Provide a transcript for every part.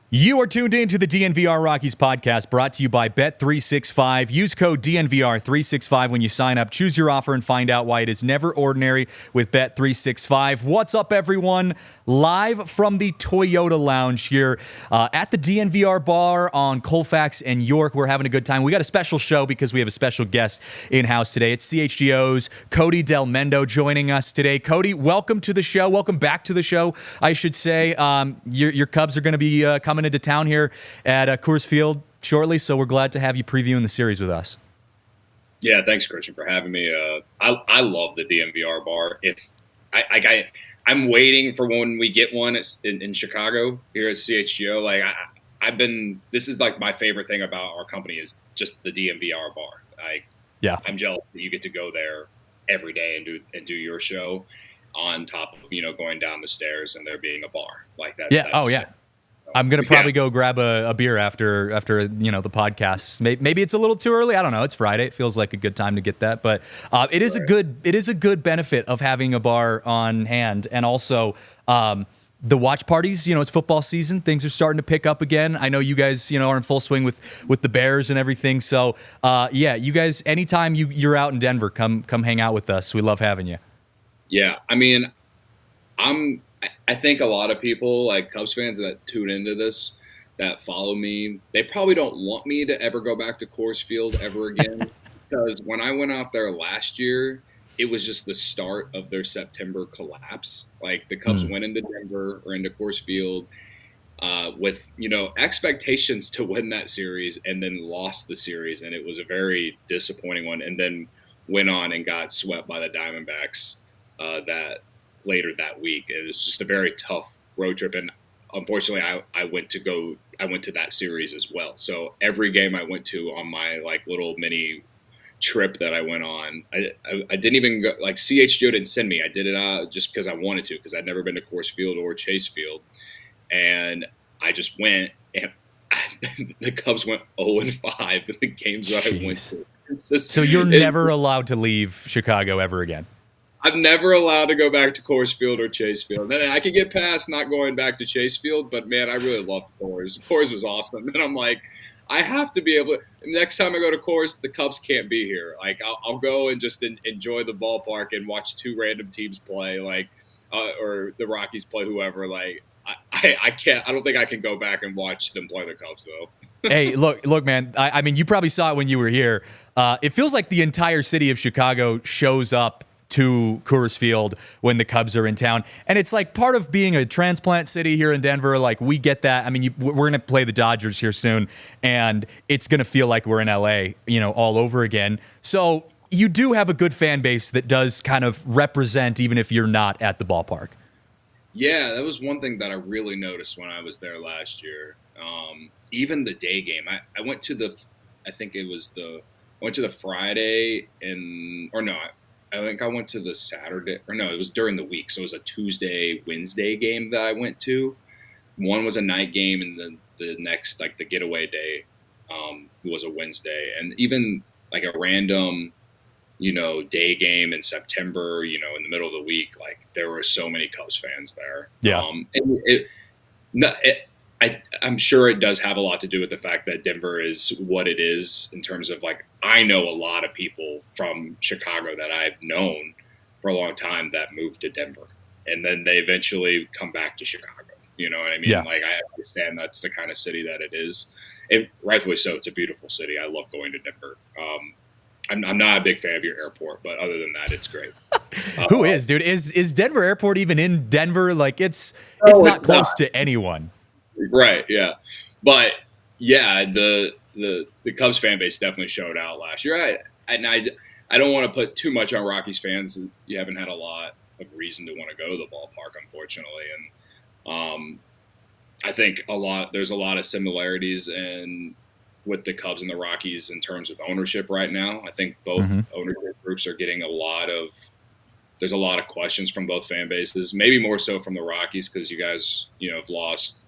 You are tuned in to the DNVR Rockies podcast, brought to you by Bet365. Use code DNVR365 when you sign up. Choose your offer and find out why it is never ordinary with Bet365. What's up, everyone? Live from the Toyota Lounge here at the DNVR bar on Colfax and York. We're having a good time. We got a special show because we have a special guest in-house today. It's CHGO's Cody Delmendo joining us today. Cody, welcome to the show. Welcome back to the show, I should say. Your Cubs are going to be coming into town here at Coors Field shortly, so we're glad to have you previewing the series with us. Yeah, thanks, Christian, for having me. I love the DNVR bar. If I'm waiting for when we get one in Chicago here at CHGO. Like this is like my favorite thing about our company is just the DNVR bar. I'm jealous that you get to go there every day and do your show on top of going down the stairs and there being a bar like that. Yeah. I'm going to probably go grab a beer after the podcast. Maybe it's a little too early. I don't know. It's Friday. It feels like a good time to get that. But it is a good benefit of having a bar on hand. And also the watch parties, it's football season. Things are starting to pick up again. I know you guys, are in full swing with the Bears and everything. So, you guys, anytime you're out in Denver, come hang out with us. We love having you. Yeah. I mean, I think a lot of people, like Cubs fans that tune into this, that follow me, they probably don't want me to ever go back to Coors Field ever again. Because when I went out there last year, it was just the start of their September collapse. Like the Cubs went into Denver or into Coors Field with, expectations to win that series and then lost the series. And it was a very disappointing one. And then went on and got swept by the Diamondbacks later that week. It was just a very tough road trip, and unfortunately I went to that series as well. So every game I went to on my little mini trip that I went on, I didn't even go, CHGO didn't send me. I did it just because I wanted to, because I'd never been to Coors Field or Chase Field, and I just went, and the Cubs went 0-5 in the games that I went to. So you're never allowed to leave Chicago ever again? I'm never allowed to go back to Coors Field or Chase Field. And I could get past not going back to Chase Field, but man, I really loved Coors. Coors was awesome. And I'm like, I have to be able to. Next time I go to Coors, the Cubs can't be here. I'll go and just enjoy the ballpark and watch two random teams play, or the Rockies play whoever. I can't. I don't think I can go back and watch them play the Cubs though. Hey, look, man. I mean, you probably saw it when you were here. It feels like the entire city of Chicago shows up to Coors Field when the Cubs are in town. And it's like part of being a transplant city here in Denver. Like, we get that. I mean, we're going to play the Dodgers here soon, and it's going to feel like we're in LA, all over again. So you do have a good fan base that does kind of represent, even if you're not at the ballpark. Yeah, that was one thing that I really noticed when I was there last year. Even the day game, I went to I went to the Friday I think I went to the Saturday, or no, it was during the week. So it was a Tuesday, Wednesday game that I went to. One was a night game, and then the next, the getaway day, was a Wednesday. And even a random, day game in September, in the middle of the week, there were so many Cubs fans there. Yeah. I'm sure it does have a lot to do with the fact that Denver is what it is in terms of I know a lot of people from Chicago that I've known for a long time that moved to Denver, and then they eventually come back to Chicago. You know what I mean? Yeah. I understand that's the kind of city that it is. And rightfully so. It's a beautiful city. I love going to Denver. I'm not a big fan of your airport, but other than that, it's great. Who is, dude? Is Denver Airport even in Denver? It's not close to anyone. Right. Yeah. But yeah, the Cubs fan base definitely showed out last year. I don't want to put too much on Rockies fans. You haven't had a lot of reason to want to go to the ballpark, unfortunately. And I think there's a lot of similarities in with the Cubs and the Rockies in terms of ownership right now. I think both ownership groups are getting there's a lot of questions from both fan bases, maybe more so from the Rockies because you guys, have lost.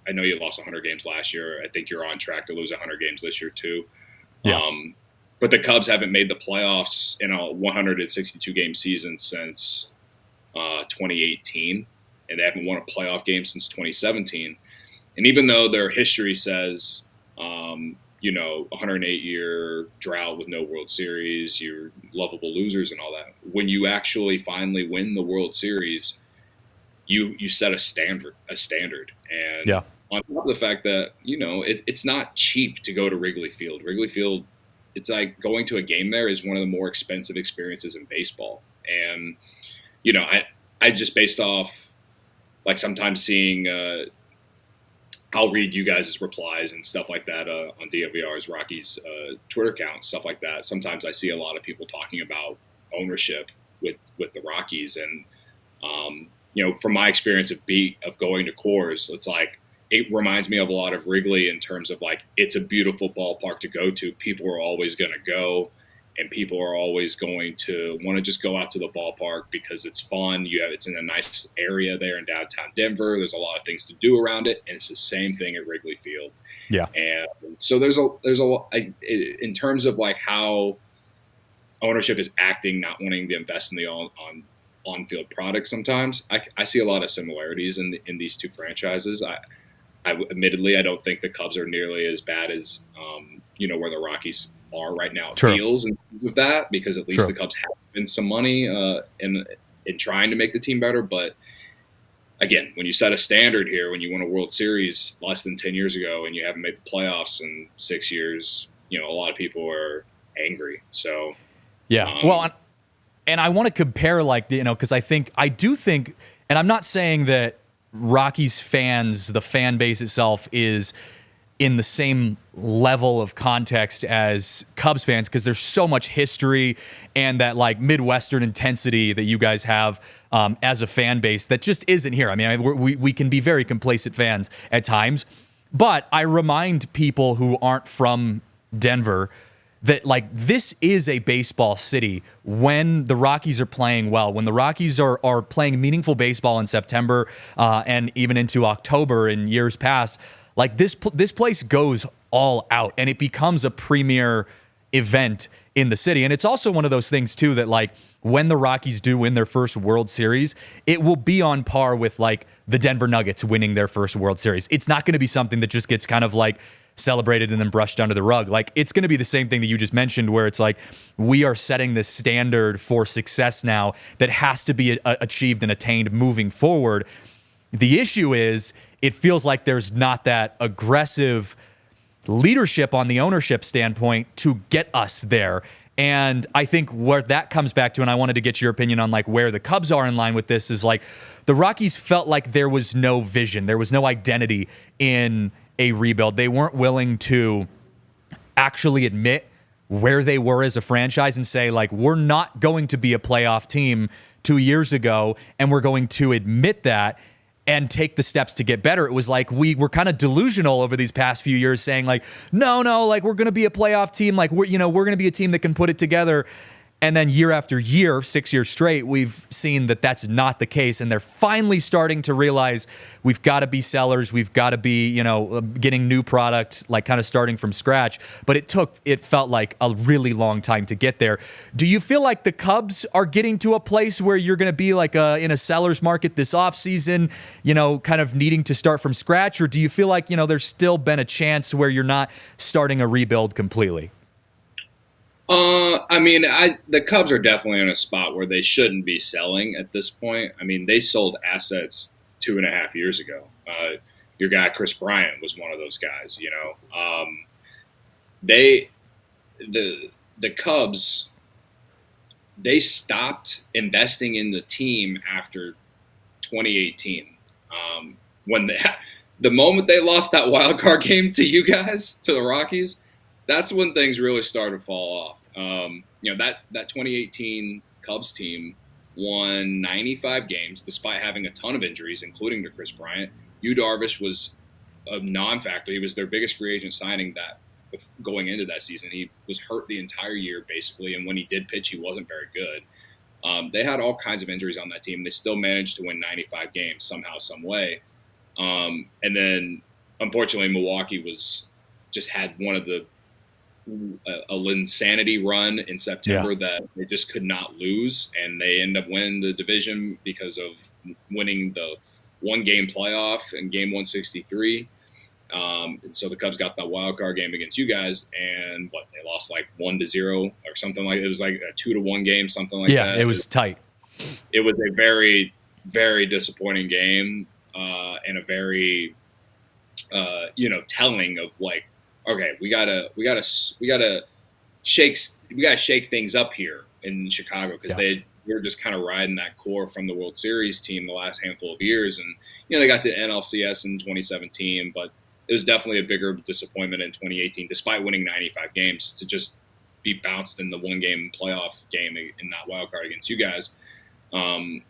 I know you lost 100 games last year. I think you're on track to lose 100 games this year too. Yeah. But the Cubs haven't made the playoffs in a 162-game season since 2018, and they haven't won a playoff game since 2017. And even though their history says, 108-year drought with no World Series, you're lovable losers and all that, when you actually finally win the World Series, you set a standard. And on top of the fact that, it's not cheap to go to Wrigley Field. Wrigley Field, it's like going to a game there is one of the more expensive experiences in baseball. And, I just based off, like sometimes seeing I'll read you guys' replies and stuff like that on DNVR's Rockies Twitter account, stuff like that. Sometimes I see a lot of people talking about ownership with the Rockies. And, from my experience of going to Coors, it's like, it reminds me of a lot of Wrigley in terms of like, it's a beautiful ballpark to go to. People are always going to go, and people are always going to want to just go out to the ballpark because it's fun. It's in a nice area there in downtown Denver. There's a lot of things to do around it, and it's the same thing at Wrigley Field. Yeah. And so there's a in terms of like how ownership is acting, not wanting to invest in the on-field product. Sometimes I see a lot of similarities in these two franchises. I admittedly, I don't think the Cubs are nearly as bad as where the Rockies are right now. It feels in terms of that, because at least the Cubs have spent some money in trying to make the team better. But again, when you set a standard here, when you won a World Series less than 10 years ago and you haven't made the playoffs in 6 years, a lot of people are angry. So and I want to compare, because I do think, and I'm not saying that Rockies fans, the fan base itself, is in the same level of context as Cubs fans, because there's so much history and that like Midwestern intensity that you guys have as a fan base that just isn't here. I mean, we can be very complacent fans at times, but I remind people who aren't from Denver that like this is a baseball city when the Rockies are playing well, when the Rockies are playing meaningful baseball in September and even into October in years past. Like this place goes all out, and it becomes a premier event in the city. And it's also one of those things too that like when the Rockies do win their first World Series, it will be on par with like the Denver Nuggets winning their first World Series. It's not going to be something that just gets kind of like celebrated and then brushed under the rug. Like it's going to be the same thing that you just mentioned, where it's like we are setting this standard for success now that has to be achieved and attained moving forward. The issue is it feels like there's not that aggressive leadership on the ownership standpoint to get us there. And I think where that comes back to, and I wanted to get your opinion on like where the Cubs are in line with this, is like the Rockies felt like there was no vision, there was no identity in a rebuild. They weren't willing to actually admit where they were as a franchise and say like, we're not going to be a playoff team 2 years ago, and we're going to admit that and take the steps to get better. It was like we were kind of delusional over these past few years, saying like, no, like we're going to be a playoff team, like we're going to be a team that can put it together. And then year after year, 6 years straight, we've seen that that's not the case. And they're finally starting to realize we've got to be sellers. We've got to be, getting new product, like kind of starting from scratch. But it felt like a really long time to get there. Do you feel like the Cubs are getting to a place where you're going to be like in a seller's market this offseason, kind of needing to start from scratch? Or do you feel like, there's still been a chance where you're not starting a rebuild completely? The Cubs are definitely in a spot where they shouldn't be selling at this point. I mean, they sold assets 2.5 years ago. Your guy, Kris Bryant, was one of those guys, the Cubs, they stopped investing in the team after 2018. When the moment they lost that wild card game to you guys, to the Rockies, that's when things really started to fall off. That 2018 Cubs team won 95 games despite having a ton of injuries, including to Kris Bryant. Yu Darvish was a non-factor. He was their biggest free agent signing going into that season. He was hurt the entire year basically, and when he did pitch, he wasn't very good. They had all kinds of injuries on that team. They still managed to win 95 games somehow, some way. And then, unfortunately, Milwaukee just had one of the insanity run in September that they just could not lose, and they end up winning the division because of winning the one-game playoff in Game 163. And so the Cubs got that wild card game against you guys, and they lost like 1-0 or something like it was like a 2-1 game, something like that. Yeah, it was tight. It was a very, very disappointing game, and a very, telling of like, okay, we gotta shake things up here in Chicago because they were just kind of riding that core from the World Series team the last handful of years, and they got to NLCS in 2017, but it was definitely a bigger disappointment in 2018, despite winning 95 games, to just be bounced in the one-game playoff game in that wild card against you guys. But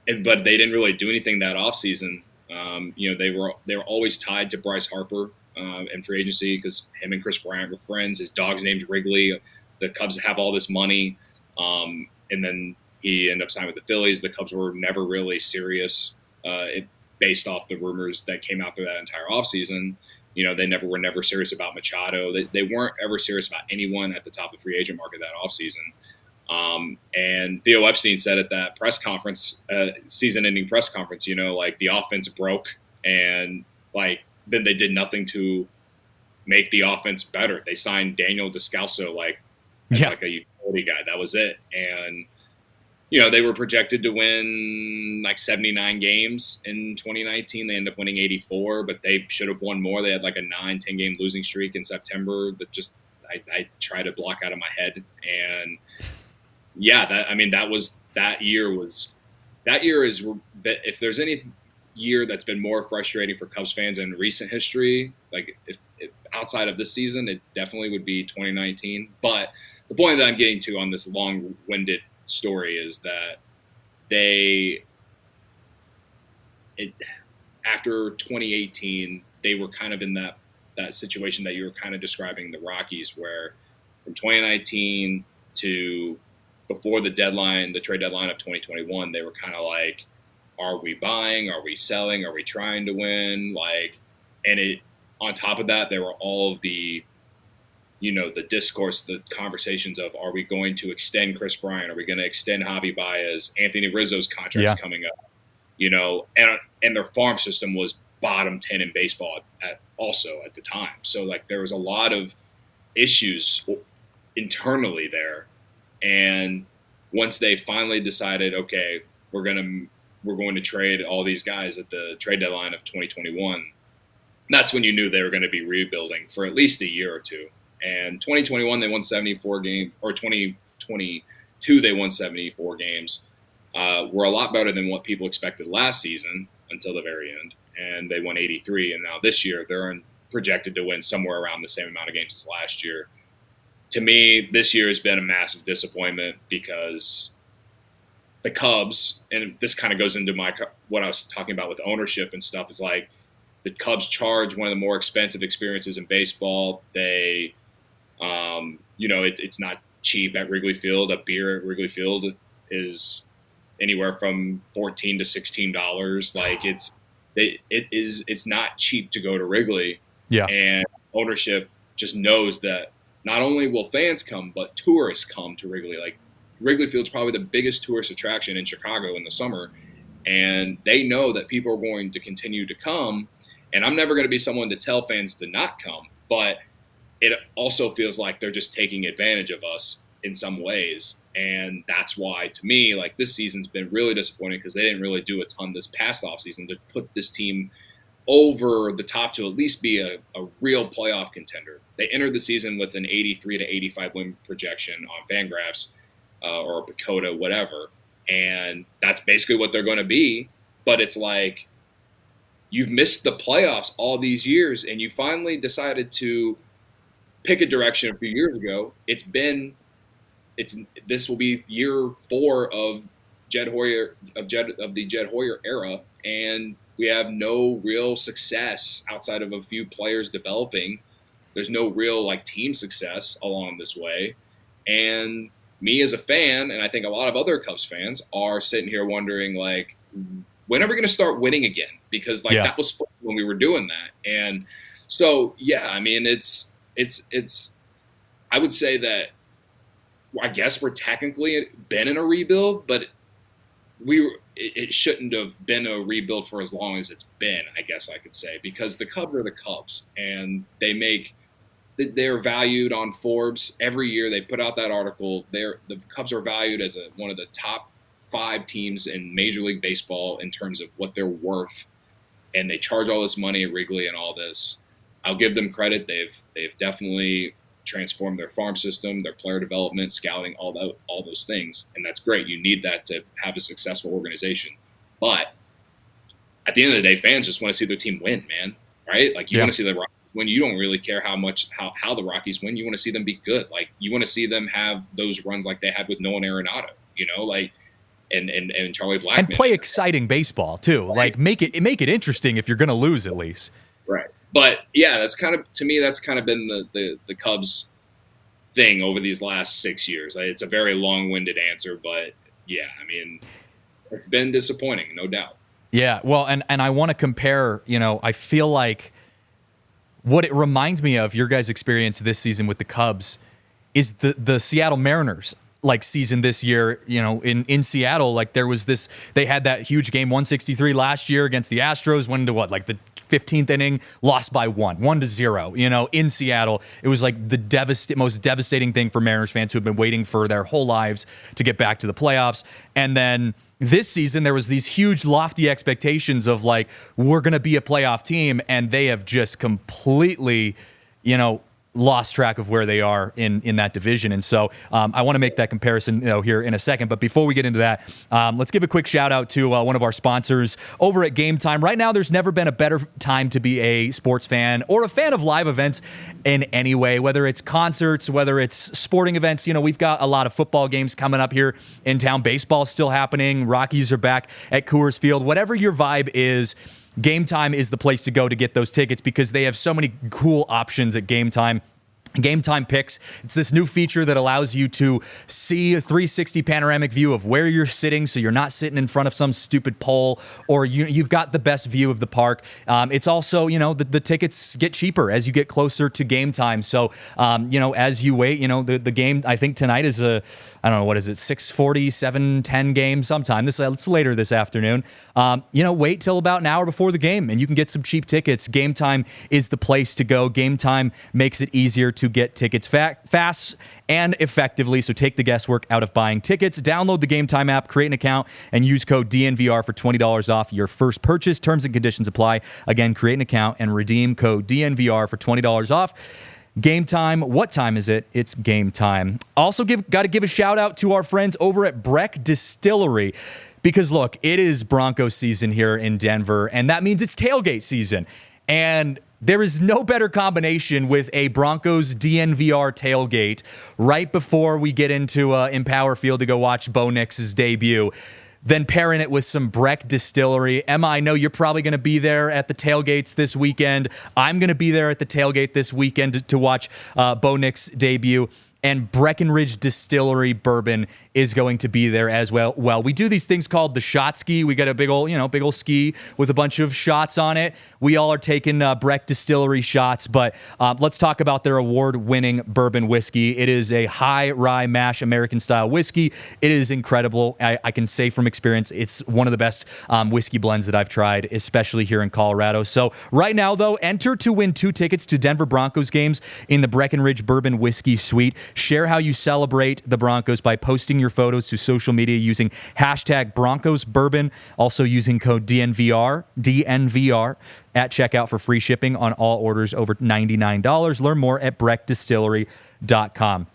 they didn't really do anything that offseason. They were always tied to Bryce Harper in free agency because him and Kris Bryant were friends. His dog's name's Wrigley. The Cubs have all this money, and then he ended up signing with the Phillies. The Cubs were never really serious. Based off the rumors that came out through that entire offseason. They were never serious about Machado. They weren't ever serious about anyone at the top of the free agent market that offseason. And Theo Epstein said at that press conference, season-ending press conference, the offense broke, and then they did nothing to make the offense better. They signed Daniel Descalso as a utility guy. That was it. And they were projected to win 79 games in 2019. They ended up winning 84, but they should have won more. They had a 9-10 game losing streak in September that just I tried to block out of my head. And that year is, if there's any year that's been more frustrating for Cubs fans in recent history, if outside of this season, it definitely would be 2019. But the point that I'm getting to on this long-winded story is that after 2018, they were kind of in that situation that you were kind of describing the Rockies, where from 2019 to before the trade deadline of 2021, they were kind of like, are we buying? Are we selling? Are we trying to win? On top of that, there were all of the discourse, the conversations of, are we going to extend Kris Bryant? Are we going to extend Javi Baez? Anthony Rizzo's contract's coming up, and their farm system was bottom 10 in baseball at the time. So there was a lot of issues internally there. And once they finally decided, okay, we're going to trade all these guys at the trade deadline of 2021, that's when you knew they were going to be rebuilding for at least a year or two. And 2021, they won 74 games, or 2022, they won 74 games. Were a lot better than what people expected last season until the very end. And they won 83. And now this year, they're projected to win somewhere around the same amount of games as last year. To me, this year has been a massive disappointment because the Cubs, and this kind of goes into what I was talking about with ownership and stuff, is the Cubs charge one of the more expensive experiences in baseball. They, it's not cheap at Wrigley Field. A beer at Wrigley Field is anywhere from $14 to $16. It's not cheap to go to Wrigley. Yeah. And ownership just knows that not only will fans come, but tourists come to Wrigley. Wrigley Field's probably the biggest tourist attraction in Chicago in the summer. And they know that people are going to continue to come. And I'm never going to be someone to tell fans to not come, but it also feels like they're just taking advantage of us in some ways. And that's why, to me, this season's been really disappointing because they didn't really do a ton this past offseason to put this team over the top to at least be a real playoff contender. They entered the season with an 83 to 85 win projection on Fangraphs or Pacoda, whatever. And that's basically what they're going to be. But it's you've missed the playoffs all these years, and you finally decided to pick a direction a few years ago. This will be year 4 of the Jed Hoyer era, and we have no real success outside of a few players developing. There's no real like team success along this way. And me as a fan, and I think a lot of other Cubs fans are sitting here wondering like, when are we going to start winning again? Because like that was when we were doing that. And so, yeah, I mean, it's, I would say that I guess we're technically been in a rebuild, but it shouldn't have been a rebuild for as long as it's been, I guess I could say, because the Cubs are the Cubs, and they're valued on Forbes every year. They put out that article. The Cubs are valued as one of the top 5 teams in Major League Baseball in terms of what they're worth, and they charge all this money at Wrigley and all this. I'll give them credit. They've definitely transformed their farm system, their player development, scouting, all those things, and that's great. You need that to have a successful organization. But at the end of the day, fans just want to see their team win, man. Right? Like you want to see the Rockies win. You don't really care how the Rockies win. You want to see them be good. Like you want to see them have those runs like they had with Nolan Arenado. Like. And Charlie Blackmon. And play exciting baseball too. Right. Like make it interesting if you're going to lose at least. Right. But yeah, that's kind of been the Cubs thing over these last 6 years. It's a very long-winded answer, but yeah, I mean, it's been disappointing, no doubt. Yeah. Well, and I want to compare, I feel like what it reminds me of your guys' experience this season with the Cubs is the Seattle Mariners. Like season this year, in Seattle, like they had that huge game 163 last year against the Astros, went into like the 15th inning, lost by 1-0, in Seattle. It was like the most devastating thing for Mariners fans who have been waiting for their whole lives to get back to the playoffs. And then this season, there was these huge lofty expectations of like, we're going to be a playoff team. And they have just completely, lost track of where they are in that division. And so I want to make that comparison here in a second. But before we get into that, let's give a quick shout out to one of our sponsors over at Game Time. Right now, there's never been a better time to be a sports fan or a fan of live events in any way, whether it's concerts, whether it's sporting events. We've got a lot of football games coming up here in town. Baseball's still happening. Rockies are back at Coors Field. Whatever your vibe is, Game Time is the place to go to get those tickets because they have so many cool options at Game Time. Game Time Picks. It's this new feature that allows you to see a 360 panoramic view of where you're sitting, so you're not sitting in front of some stupid pole, or you've got the best view of the park. It's also, the tickets get cheaper as you get closer to game time. So, as you wait, the game, I think tonight is I don't know, what is it, 6:40, 7:10 game sometime. It's later this afternoon. Wait till about an hour before the game, and you can get some cheap tickets. Game Time is the place to go. Game Time makes it easier to get tickets fast and effectively, so take the guesswork out of buying tickets. Download the Game Time app, create an account, and use code DNVR for $20 off your first purchase. Terms and conditions apply. Again, create an account and redeem code DNVR for $20 off. Game Time. What time is it? It's Game Time. Also, got to give a shout out to our friends over at Breck Distillery. Because look, it is Broncos season here in Denver, and that means it's tailgate season. And there is no better combination with a Broncos DNVR tailgate right before we get into Empower Field to go watch Bo Nix's debut than pairing it with some Breck Distillery. Emma, I know you're probably going to be there at the tailgates this weekend. I'm going to be there at the tailgate this weekend to watch Bo Nix's debut. And Breckenridge Distillery bourbon is going to be there as well. Well, we do these things called the shot ski. We got a big old ski with a bunch of shots on it. We all are taking Breck Distillery shots, but let's talk about their award-winning bourbon whiskey. It is a high rye mash American-style whiskey. It is incredible. I can say from experience, it's one of the best whiskey blends that I've tried, especially here in Colorado. So right now, though, enter to win 2 tickets to Denver Broncos games in the Breckenridge Bourbon Whiskey Suite. Share how you celebrate the Broncos by posting your photos to social media using hashtag Broncos Bourbon, also using code DNVR at checkout for free shipping on all orders over $99. Learn more at breckdistillery.com.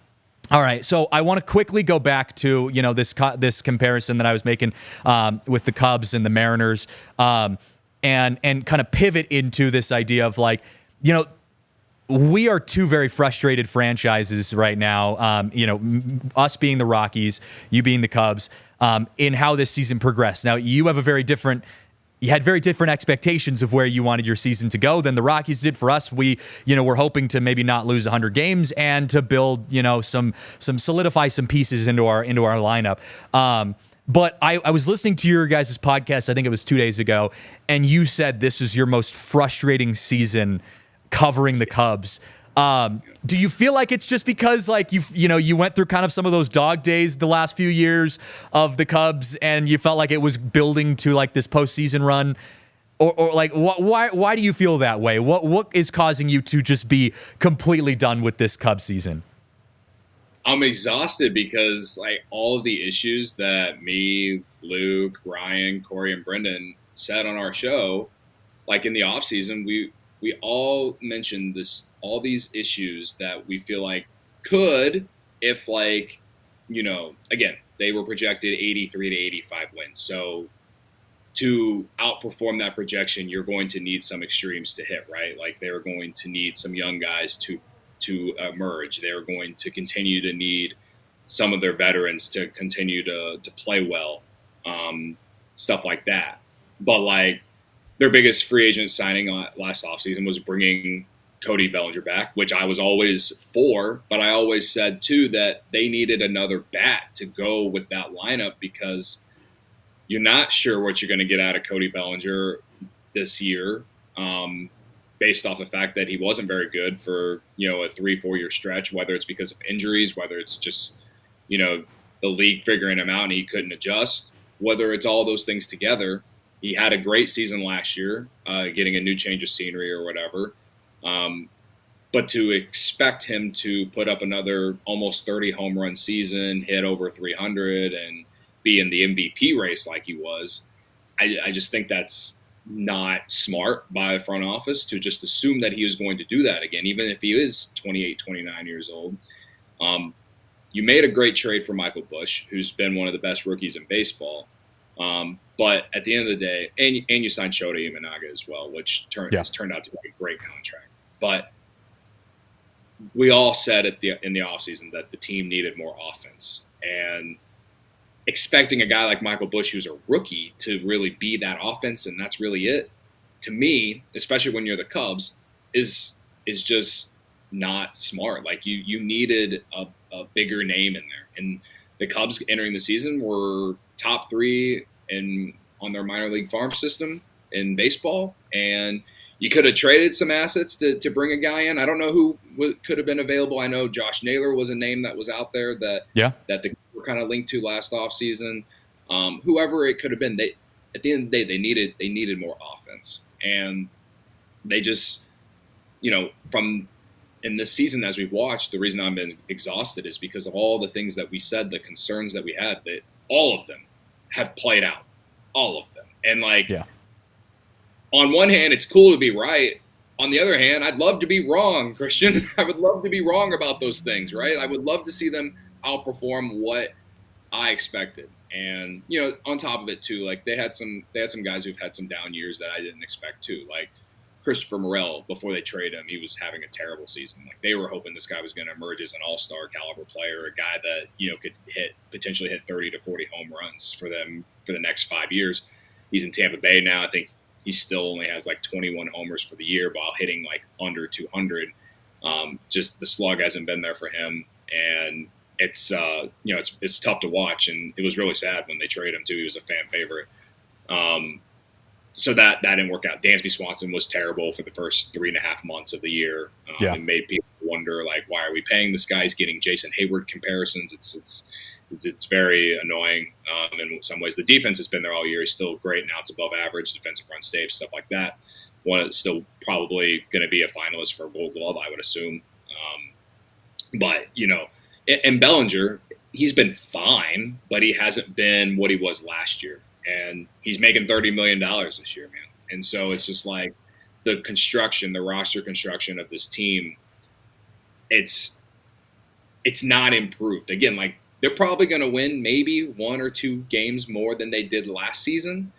All right, so I want to quickly go back to this comparison that I was making with the Cubs and the Mariners, and kind of pivot into this idea of we are 2 very frustrated franchises right now, us being the Rockies, you being the Cubs, in how this season progressed. Now, you have a very different you had very different expectations of where you wanted your season to go than the Rockies did. For us, we're hoping to maybe not lose 100 games and to build, some solidify some pieces into our lineup. But I was listening to your guys' podcast, I think it was 2 days ago, and you said this is your most frustrating season covering the Cubs. Do you feel like it's just because you went through kind of some of those dog days the last few years of the Cubs and you felt like it was building to like this postseason run, or like why do you feel that way? What is causing you to just be completely done with this Cubs season? I'm exhausted because like all of the issues that me, Luke, Ryan, Corey, and Brendan said on our show, like in the offseason, we all mentioned all these issues that we feel like could, if again, they were projected 83 to 85 wins. So to outperform that projection, you're going to need some extremes to hit, right? Like they were going to need some young guys to emerge. They were going to continue to need some of their veterans to continue to play well, stuff like that. But like, their biggest free agent signing last offseason was bringing Cody Bellinger back, which I was always for, but I always said too that they needed another bat to go with that lineup because you're not sure what you're going to get out of Cody Bellinger this year, based off the fact that he wasn't very good for a 3-4 year stretch, whether it's because of injuries, whether it's just the league figuring him out and he couldn't adjust, whether it's all those things together. He had a great season last year, getting a new change of scenery or whatever. But to expect him to put up another almost 30 home run season, hit over 300, and be in the MVP race like he was, I just think that's not smart by the front office to just assume that he is going to do that again, even if he is 28, 29 years old. You made a great trade for Michael Busch, who's been one of the best rookies in baseball. But at the end of the day, and you signed Shota Imanaga as well, which has turned out to be a great contract. But we all said in the offseason that the team needed more offense. And expecting a guy like Michael Busch, who's a rookie, to really be that offense, and that's really it, to me, especially when you're the Cubs, is just not smart. Like you needed a bigger name in there. And the Cubs entering the season were top 3 on their minor league farm system in baseball, and you could have traded some assets to bring a guy in. I don't know who could have been available. I know Josh Naylor was a name that was out there that they were kind of linked to last offseason. Whoever it could have been, at the end of the day, they needed more offense, and they just from in this season as we've watched, the reason I've been exhausted is because of all the things that we said, the concerns that we had, that all of them have played out, all of them. And on one hand, it's cool to be right. On the other hand, I'd love to be wrong, Christian. I would love to be wrong about those things, right? I would love to see them outperform what I expected. And, on top of it too, like they had some guys who've had some down years that I didn't expect too. Like Christopher Morel, before they traded him, he was having a terrible season. Like they were hoping this guy was going to emerge as an all-star caliber player, a guy that, could potentially hit 30 to 40 home runs for them for the next 5 years. He's in Tampa Bay now. I think he still only has like 21 homers for the year while hitting like under 200. Just the slug hasn't been there for him. And it's, it's tough to watch. And it was really sad when they traded him too. He was a fan favorite. So that didn't work out. Dansby Swanson was terrible for the first 3.5 months of the year. It made people wonder, like, why are we paying this guy? He's getting Jason Hayward comparisons. It's very annoying in some ways. The defense has been there all year. He's still great. Now it's above average defensive run safe, stuff like that. One is still probably going to be a finalist for a Gold Glove, I would assume. But, and Bellinger, he's been fine, but he hasn't been what he was last year. And he's making $30 million this year, man. And so it's just like the roster construction of this team, it's not improved. Again, like they're probably going to win maybe 1 or 2 games more than they did last season.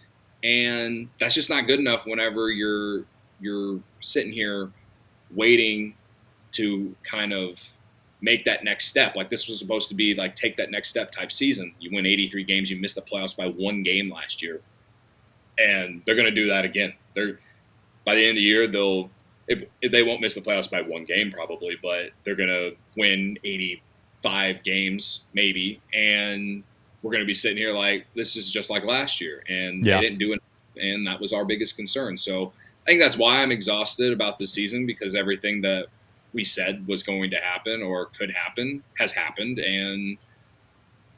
And that's just not good enough whenever you're sitting here waiting to kind of make that next step. Like this was supposed to be like take that next step type season. You win 83 games, you missed the playoffs by 1 game last year. and they're going to do that again. By the end of the year, they won't miss the playoffs by one game probably, but they're going to win 85 games maybe, and we're going to be sitting here like this is just like last year, and they didn't do it, and that was our biggest concern. So I think that's why I'm exhausted about this season, because everything that we said was going to happen or could happen has happened, and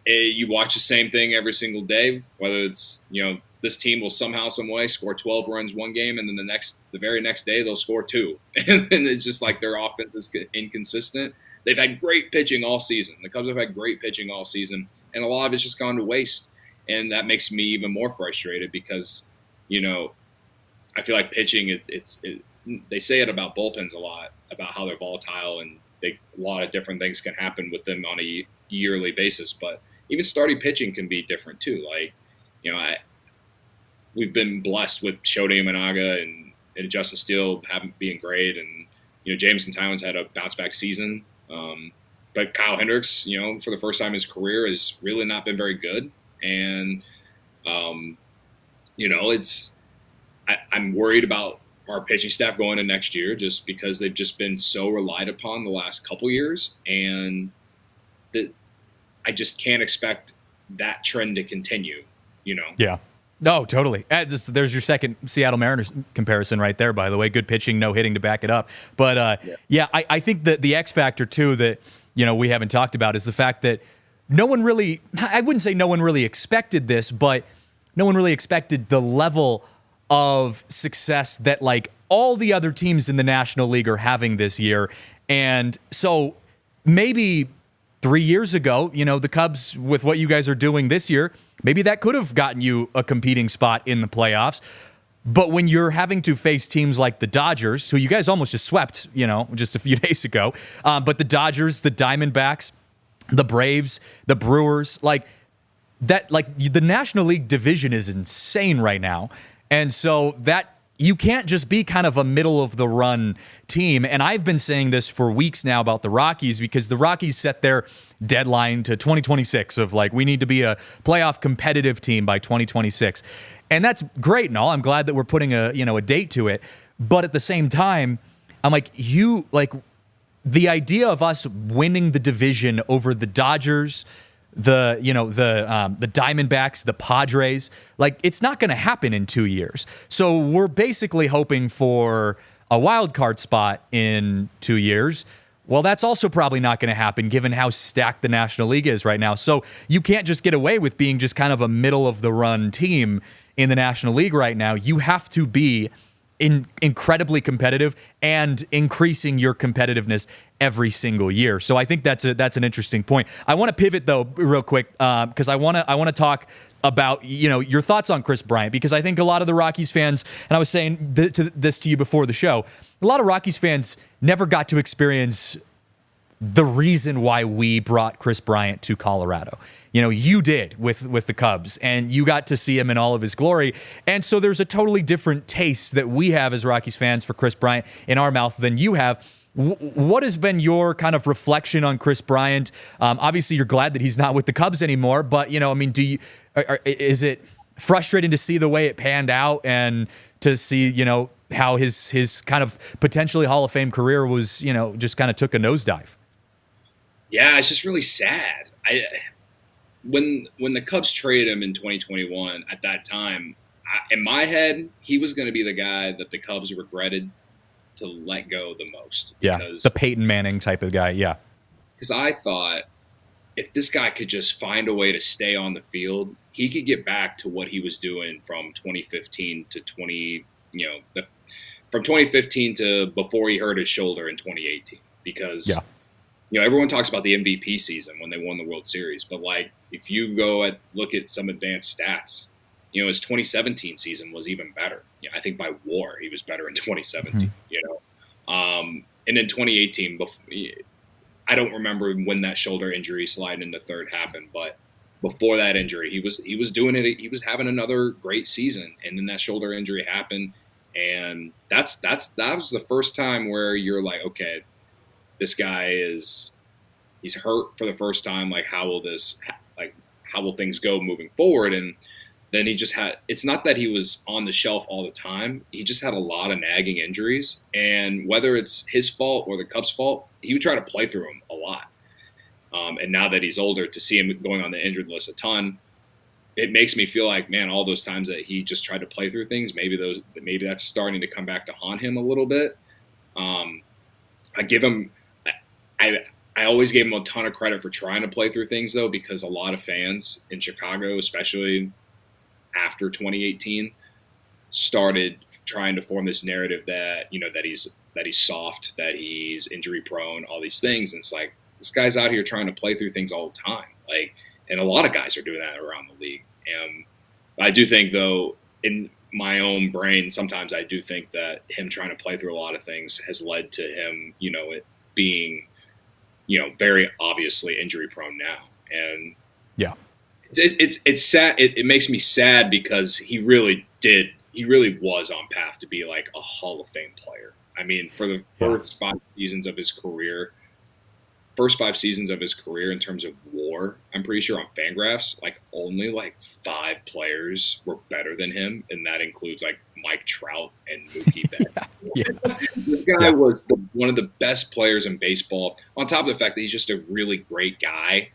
you watch the same thing every single day, whether it's, this team will somehow, some way score 12 runs one game, and then the very next day they'll score 2. And it's just like their offense is inconsistent. They've had great pitching all season. The Cubs have had great pitching all season, and a lot of it's just gone to waste. And that makes me even more frustrated because, I feel like pitching, they say it about bullpens a lot, about how they're volatile and a lot of different things can happen with them on a yearly basis. But even starting pitching can be different too. Like, we've been blessed with Shota Imanaga and Justin Steele being great, and Jameson Towns had a bounce back season. But Kyle Hendricks, for the first time in his career, has really not been very good. And I'm worried about our pitching staff going into next year, just because they've just been so relied upon the last couple years, and I just can't expect that trend to continue. Yeah. No, totally. There's your second Seattle Mariners comparison right there, by the way. Good pitching, no hitting to back it up. But, I think that the X factor, too, that, we haven't talked about is the fact that I wouldn't say no one really expected this, but no one really expected the level of success that, like, all the other teams in the National League are having this year. And so maybe 3 years ago, the Cubs, with what you guys are doing this year, maybe that could have gotten you a competing spot in the playoffs. But when you're having to face teams like the Dodgers, who you guys almost just swept, just a few days ago, but the Dodgers, the Diamondbacks, the Braves, the Brewers, the National League division is insane right now. And so that you can't just be kind of a middle-of-the-run team. And I've been saying this for weeks now about the Rockies, because the Rockies set their deadline to 2026 of, like, we need to be a playoff competitive team by 2026. And that's great and all. I'm glad that we're putting a date to it. But at the same time, I'm like, the idea of us winning the division over the Dodgers, the Diamondbacks, the Padres, like, it's not going to happen in 2 years. So we're basically hoping for a wild card spot in 2 years. Well, that's also probably not going to happen given how stacked the National League is right now. So you can't just get away with being just kind of a middle of the run team in the National League right now. You have to be incredibly competitive and increasing your competitiveness every single year. So I think that's an interesting point. I want to pivot though real quick because I want to talk about your thoughts on Kris Bryant, because I think a lot of the Rockies fans, and I was saying this to you before the show, a lot of Rockies fans never got to experience the reason why we brought Kris Bryant to Colorado. You did with the Cubs, and you got to see him in all of his glory. And so there's a totally different taste that we have as Rockies fans for Kris Bryant in our mouth than you have. What has been your kind of reflection on Kris Bryant? Obviously, you're glad that he's not with the Cubs anymore, but is it frustrating to see the way it panned out and to see how his kind of potentially Hall of Fame career was just kind of took a nosedive? Yeah, it's just really sad. When the Cubs traded him in 2021, at that time, in my head, he was going to be the guy that the Cubs regretted to let go the most. Yeah, the Peyton Manning type of guy, yeah. Because I thought if this guy could just find a way to stay on the field, he could get back to what he was doing from 2015 to from 2015 to before he hurt his shoulder in 2018. Because everyone talks about the MVP season when they won the World Series, but like if you look at some advanced stats, his 2017 season was even better. I think by WAR he was better in 2017. And in 2018, I don't remember when that shoulder injury sliding into third happened, but before that injury, he was doing it. He was having another great season, and then that shoulder injury happened, and that was the first time where you're like, okay, this guy he's hurt for the first time. Like, how will things go moving forward? And then he just had – it's not that he was on the shelf all the time. He just had a lot of nagging injuries. And whether it's his fault or the Cubs' fault, he would try to play through them a lot. And now that he's older, to see him going on the injured list a ton, it makes me feel like, man, all those times that he just tried to play through things, maybe that's starting to come back to haunt him a little bit. I always gave him a ton of credit for trying to play through things, though, because a lot of fans in Chicago, especially after 2018, started trying to form this narrative that, you know, that he's soft, that he's injury prone, all these things. And it's like, this guy's out here trying to play through things all the time. Like, and a lot of guys are doing that around the league. And I do think, though, in my own brain, sometimes I do think that him trying to play through a lot of things has led to him, you know, it being, you know, very obviously injury prone now. And yeah, it's sad. It makes me sad because he really was on path to be like a Hall of Fame player. I mean, for the first 5 seasons of his career in terms of WAR, I'm pretty sure on Fangraphs, like only like 5 players were better than him, and that includes like Mike Trout and Mookie Betts. This guy was one of the best players in baseball. On top of the fact that he's just a really great guy,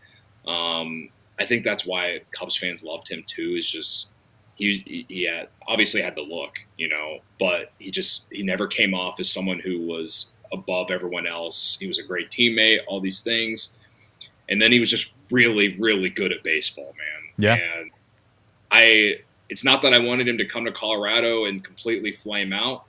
I think that's why Cubs fans loved him too. Is just he obviously had the look, you know, but he never came off as someone who was above everyone else. He was a great teammate, all these things. And then he was just really, really good at baseball, man. Yeah. And it's not that I wanted him to come to Colorado and completely flame out.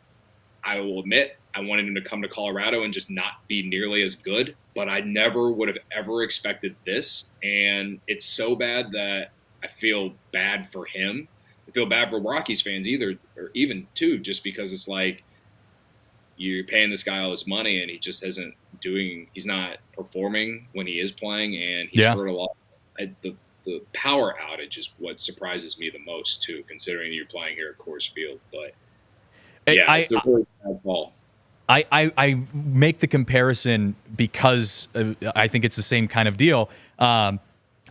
I will admit I wanted him to come to Colorado and just not be nearly as good, but I never would have ever expected this. And it's so bad that I feel bad for him. I feel bad for Rockies fans even too, just because it's like, you're paying this guy all this money and he just he's not performing when he is playing, and he's hurt a lot. The power outage is what surprises me the most too, considering you're playing here at Coors Field. But yeah, it's a really bad ball. I make the comparison because I think it's the same kind of deal. I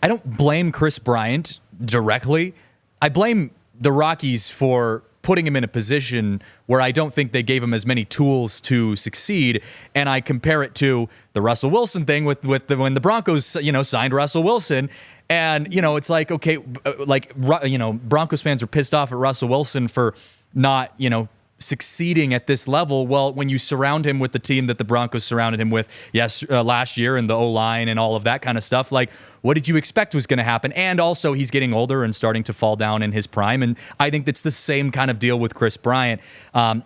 don't blame Kris Bryant directly. I blame the Rockies for putting him in a position where I don't think they gave him as many tools to succeed. And I compare it to the Russell Wilson thing when the Broncos, you know, signed Russell Wilson. And, you know, it's like, okay, like, you know, Broncos fans are pissed off at Russell Wilson for not, you know, succeeding at this level. Well, when you surround him with the team that the Broncos surrounded him with last year, and the O-line and all of that kind of stuff, like, what did you expect was going to happen? And also, he's getting older and starting to fall down in his prime. And I think that's the same kind of deal with Kris Bryant,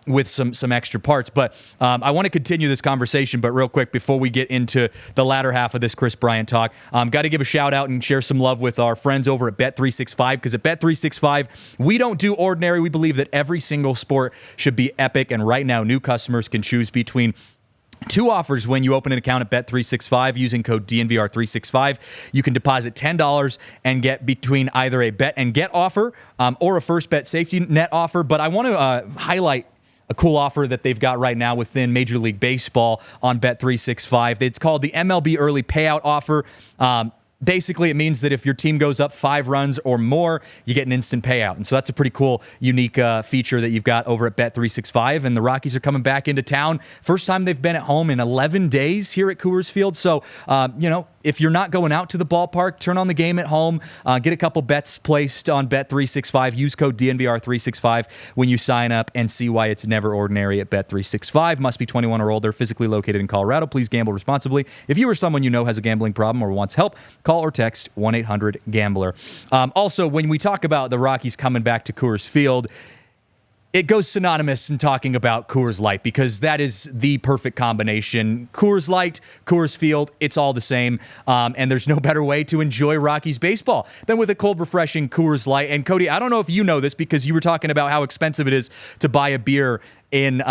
with some extra parts. But I want to continue this conversation, but real quick, before we get into the latter half of this Kris Bryant talk, got to give a shout out and share some love with our friends over at Bet365, because at Bet365, we don't do ordinary. We believe that every single sport should be epic. And right now, new customers can choose between 2 offers when you open an account at Bet365 using code DNVR365. You can deposit $10 and get between either a bet and get offer or a first bet safety net offer. But I want to highlight a cool offer that they've got right now within Major League Baseball on Bet365. It's called the MLB Early Payout Offer. Basically, it means that if your team goes up 5 runs or more, you get an instant payout. And so that's a pretty cool, unique feature that you've got over at Bet365. And the Rockies are coming back into town. First time they've been at home in 11 days here at Coors Field. So, you know, if you're not going out to the ballpark, turn on the game at home. Get a couple bets placed on Bet365. Use code DNVR365 when you sign up, and see why it's never ordinary at Bet365. Must be 21 or older, physically located in Colorado. Please gamble responsibly. If you or someone you know has a gambling problem or wants help, call or text 1-800-GAMBLER. Also, when we talk about the Rockies coming back to Coors Field, it goes synonymous in talking about Coors Light, because that is the perfect combination. Coors Light, Coors Field, it's all the same. And there's no better way to enjoy Rockies baseball than with a cold, refreshing Coors Light. And Cody, I don't know if you know this, because you were talking about how expensive it is to buy a beer in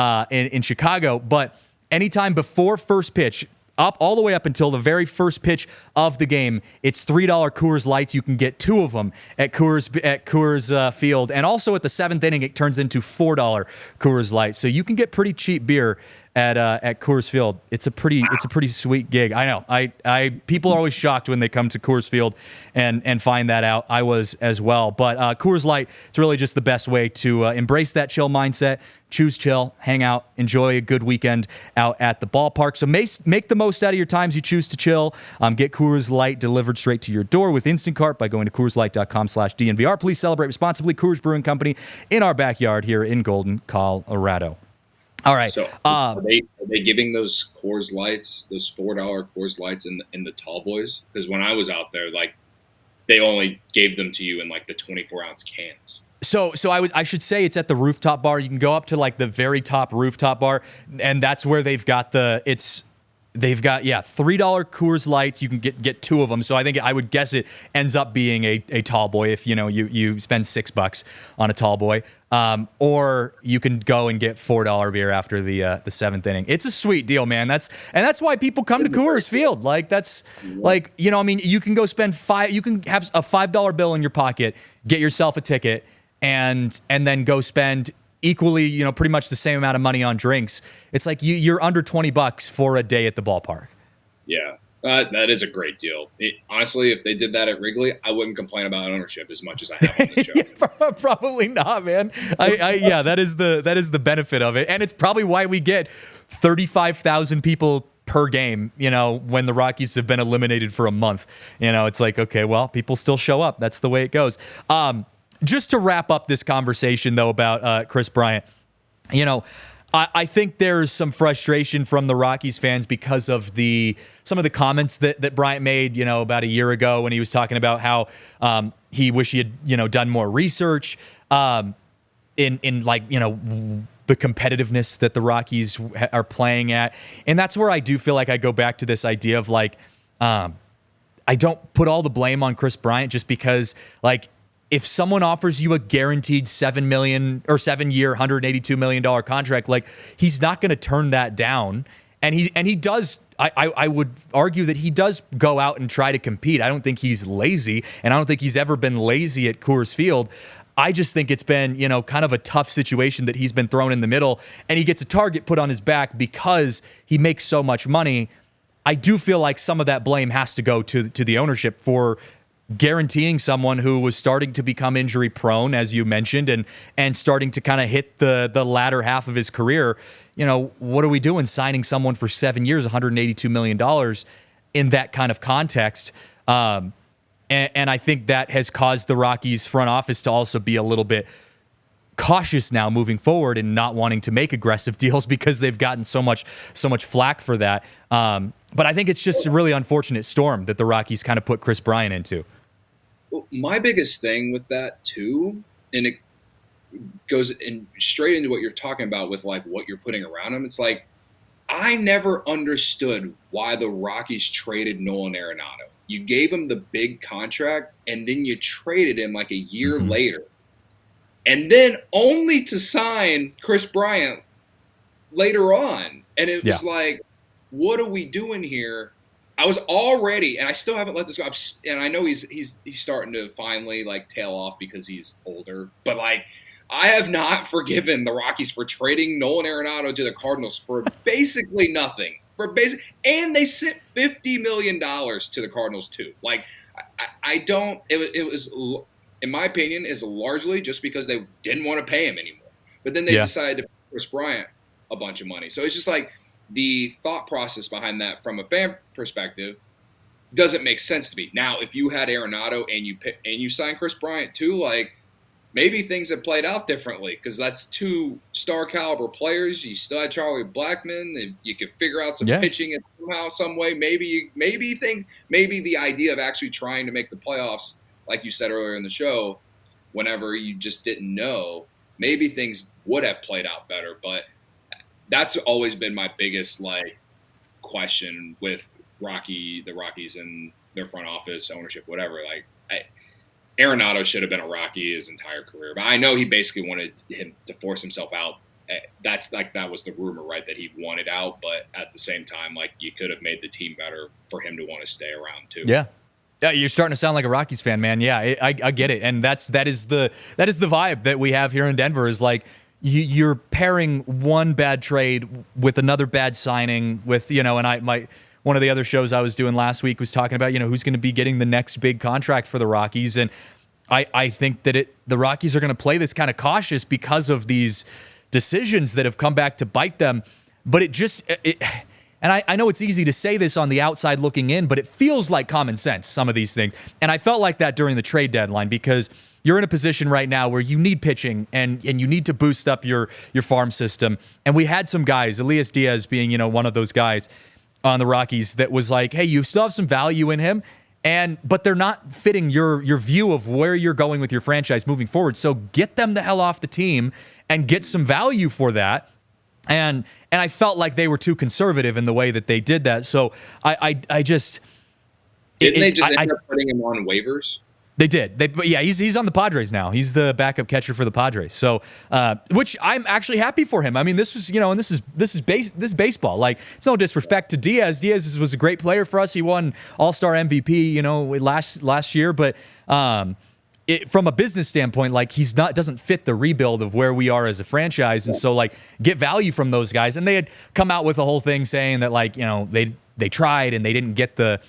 Chicago, but anytime before first pitch, up all the way up until the very first pitch of the game, it's $3 Coors Lights. You can get 2 of them at Coors Field, and also at the 7th inning, it turns into $4 Coors Light. So you can get pretty cheap beer at Coors Field. It's a pretty sweet gig. I know. People are always shocked when they come to Coors Field and find that out. I was as well. But Coors Light, it's really just the best way to embrace that chill mindset. Choose chill, hang out, enjoy a good weekend out at the ballpark. So make the most out of your times you choose to chill. Get Coors Light delivered straight to your door with Instant Cart by going to CoorsLight.com/DNVR. Please celebrate responsibly. Coors Brewing Company in our backyard here in Golden, Colorado. All right. So are they giving those Coors Lights, those $4 Coors Lights in the tall boys? Because when I was out there, like they only gave them to you in like the 24-ounce cans. So I should say it's at the rooftop bar. You can go up to like the very top rooftop bar, and that's where they've got $3 Coors Lights. You can get two of them. So I would guess it ends up being a tall boy if you spend $6 on a tall boy. Or you can go and get $4 beer after the seventh inning. It's a sweet deal, man. That's why people come to Coors Field. Like you can go spend you can have a $5 bill in your pocket, get yourself a ticket, and then go spend equally, pretty much the same amount of money on drinks. It's like you're under $20 for a day at the ballpark. Yeah. That is a great deal. Honestly, if they did that at Wrigley, I wouldn't complain about ownership as much as I have on this show. Yeah, probably not, man. That is the benefit of it, and it's probably why we get 35,000 people per game. When the Rockies have been eliminated for a month, it's like, okay, well, people still show up. That's the way it goes. Just to wrap up this conversation though about Kris Bryant, I think there's some frustration from the Rockies fans because of some of the comments that Bryant made, about a year ago when he was talking about how he wished he had, done more research in like, the competitiveness that the Rockies are playing at. And that's where I do feel like I go back to this idea of like, I don't put all the blame on Kris Bryant just because like, if someone offers you a guaranteed $7 million or 7-year, $182 million contract, like he's not going to turn that down. And he does. I would argue that he does go out and try to compete. I don't think he's lazy, and I don't think he's ever been lazy at Coors Field. I just think it's been, kind of a tough situation that he's been thrown in the middle, and he gets a target put on his back because he makes so much money. I do feel like some of that blame has to go to the ownership for guaranteeing someone who was starting to become injury prone, as you mentioned, and starting to kind of hit the latter half of his career. What are we doing signing someone for 7 years, $182 million in that kind of context? And I think that has caused the Rockies front office to also be a little bit cautious now moving forward and not wanting to make aggressive deals because they've gotten so much flack for that. But I think it's just a really unfortunate storm that the Rockies kind of put Kris Bryant into. Well, my biggest thing with that too, and it goes straight into what you're talking about with like what you're putting around him. It's like, I never understood why the Rockies traded Nolan Arenado. You gave him the big contract and then you traded him like a year later. And then only to sign Kris Bryant later on. And it was like, what are we doing here? I was already, and I still haven't let this go. And I know he's starting to finally like tail off because he's older. But like, I have not forgiven the Rockies for trading Nolan Arenado to the Cardinals for basically nothing. And they sent $50 million to the Cardinals too. Like, I don't. It was, in my opinion, is largely just because they didn't want to pay him anymore. But then they decided to pay Kris Bryant a bunch of money. So it's just like the thought process behind that from a fan perspective doesn't make sense to me. Now, if you had Arenado and you signed Kris Bryant too, like maybe things have played out differently because that's two star caliber players. You still had Charlie Blackmon, and you could figure out some pitching somehow, some way. Maybe the idea of actually trying to make the playoffs, like you said earlier in the show, whenever you just didn't know, maybe things would have played out better. But that's always been my biggest like question with the Rockies and their front office, ownership, whatever. Like Arenado should have been a Rocky his entire career, but I know he basically wanted him to force himself out. That was the rumor, right? That he wanted out, but at the same time, like you could have made the team better for him to want to stay around too. Yeah, you're starting to sound like a Rockies fan, man. Yeah, I get it, and that is the vibe that we have here in Denver. Is like you're pairing one bad trade with another bad signing with, and one of the other shows I was doing last week was talking about, who's going to be getting the next big contract for the Rockies. And I think that the Rockies are going to play this kind of cautious because of these decisions that have come back to bite them. But and I know it's easy to say this on the outside looking in, but it feels like common sense, some of these things. And I felt like that during the trade deadline because you're in a position right now where you need pitching and you need to boost up your farm system. And we had some guys, Elias Diaz being, one of those guys on the Rockies that was like, hey, you still have some value in him, but they're not fitting your view of where you're going with your franchise moving forward. So get them the hell off the team and get some value for that. And I felt like they were too conservative in the way that they did that. So I just didn't they just end up putting him on waivers? They did. He's on the Padres now. He's the backup catcher for the Padres. So, which I'm actually happy for him. I mean, this is and this is baseball. Like, it's no disrespect to Diaz. Diaz was a great player for us. He won All-Star MVP, last year. But from a business standpoint, like, doesn't fit the rebuild of where we are as a franchise. And so, like, get value from those guys. And they had come out with a whole thing saying that, like, they tried and they didn't get the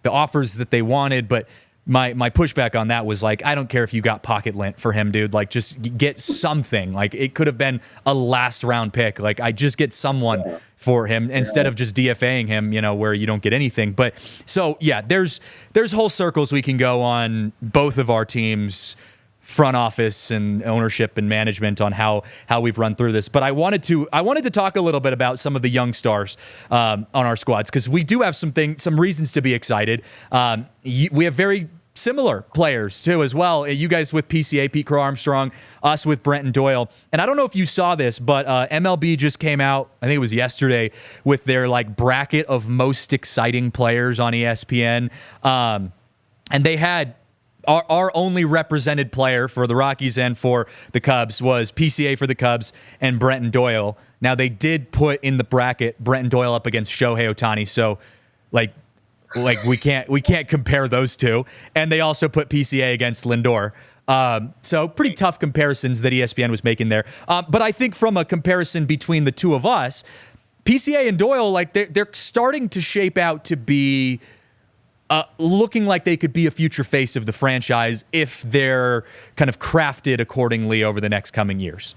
offers that they wanted, but My pushback on that was like, I don't care if you got pocket lint for him, dude. Like, just get something. Like, it could have been a last round pick. Like, I just get someone for him instead of just DFAing him, where you don't get anything. But so yeah, there's whole circles we can go on both of our teams, front office and ownership and management, on how we've run through this. But I wanted to talk a little bit about some of the young stars on our squads, because we do have some reasons to be excited. We have very similar players too as well. You guys with PCA, Pete Crow Armstrong, us with Brenton Doyle. And I don't know if you saw this, but MLB just came out, I think it was yesterday, with their like bracket of most exciting players on ESPN. And they had our only represented player for the Rockies and for the Cubs was PCA for the Cubs and Brenton Doyle. Now, they did put in the bracket Brenton Doyle up against Shohei Ohtani, so like we can't compare those two. And they also put PCA against Lindor. So pretty tough comparisons that ESPN was making there. But I think from a comparison between the two of us, PCA and Doyle, like they're starting to shape out to be looking like they could be a future face of the franchise if they're kind of crafted accordingly over the next coming years.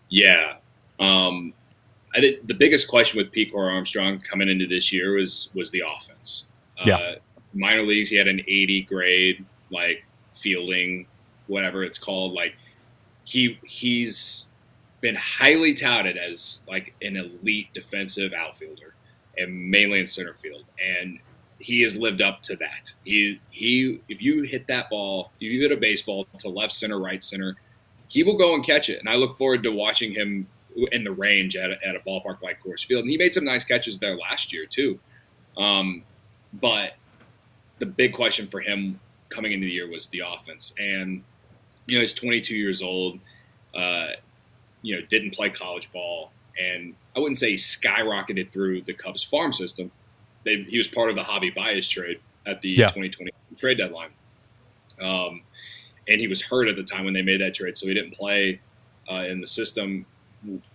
Yeah. I think the biggest question with Pete Armstrong coming into this year was the offense. Minor leagues, he had an 80 grade, like fielding, whatever it's called. Like he's been highly touted as like an elite defensive outfielder, and mainly in center field. And he has lived up to that. He if you hit that ball, if you hit a baseball to left center, right center, he will go and catch it. And I look forward to watching him in the range at a ballpark like Coors Field. And he made some nice catches there last year too. But the big question for him coming into the year was the offense. And, he's 22 years old, didn't play college ball. And I wouldn't say he skyrocketed through the Cubs farm system. He was part of the Javi Baez trade at the 2020 trade deadline. And he was hurt at the time when they made that trade, so he didn't play in the system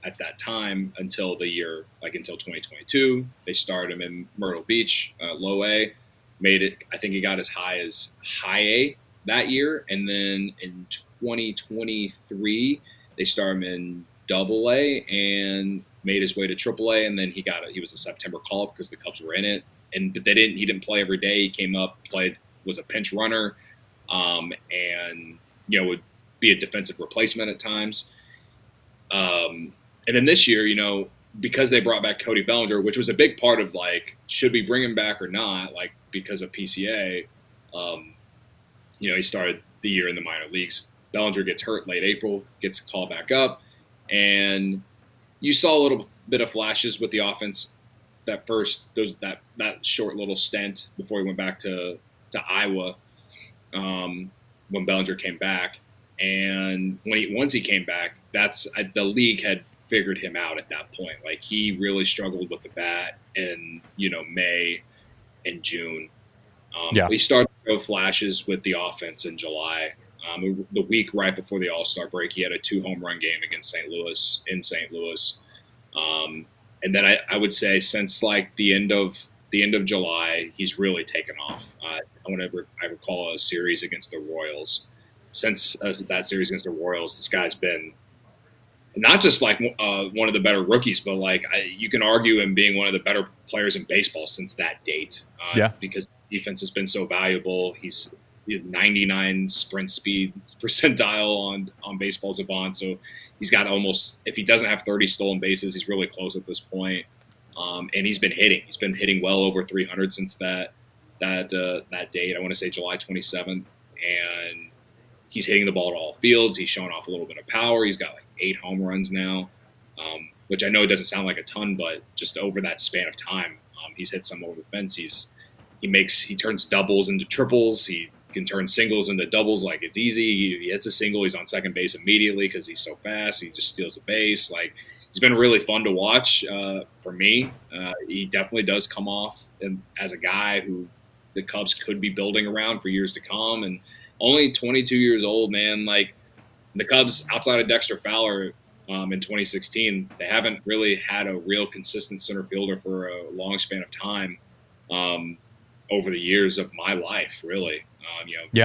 at that time until 2022. They started him in Myrtle Beach, low A, made it, I think he got as high as high A that year. And then in 2023, they started him in double A and made his way to triple A. And then he was a September call-up because the Cubs were in it. But he didn't play every day. He came up, played, was a pinch runner, and would be a defensive replacement at times. And then this year, because they brought back Cody Bellinger, which was a big part of like, should we bring him back or not? Like, because of PCA, he started the year in the minor leagues. Bellinger gets hurt late April, gets called back up, and you saw a little bit of flashes with the offense that short little stint before he went back to Iowa when Bellinger came back. And once he came back, the league had figured him out at that point. Like, he really struggled with the bat in May and June. He started to show flashes with the offense in July. The week right before the All-Star break, he had a 2-home-run game against St. Louis in St. Louis. And then I would say since like the end of July, he's really taken off. I recall a series against the Royals. Since that series against the Royals, this guy's been not just like one of the better rookies, but like you can argue him being one of the better players in baseball since that date. Because defense has been so valuable. He's 99 sprint speed percentile on Baseball Savant, so he's got almost, if he doesn't have 30 stolen bases, he's really close at this point. And he's been hitting. He's been hitting well over 300 since that date. I want to say July 27th, and he's hitting the ball at all fields. He's showing off a little bit of power. He's got like 8 home runs now, which I know doesn't sound like a ton, but just over that span of time, he's hit some over the fence. He turns doubles into triples. He can turn singles into doubles like it's easy. He hits a single, he's on second base immediately because he's so fast. He just steals a base. Like, he's been really fun to watch for me. He definitely does come off as a guy who the Cubs could be building around for years to come. And only 22 years old, man. Like, the Cubs, outside of Dexter Fowler in 2016, they haven't really had a real consistent center fielder for a long span of time over the years of my life, really.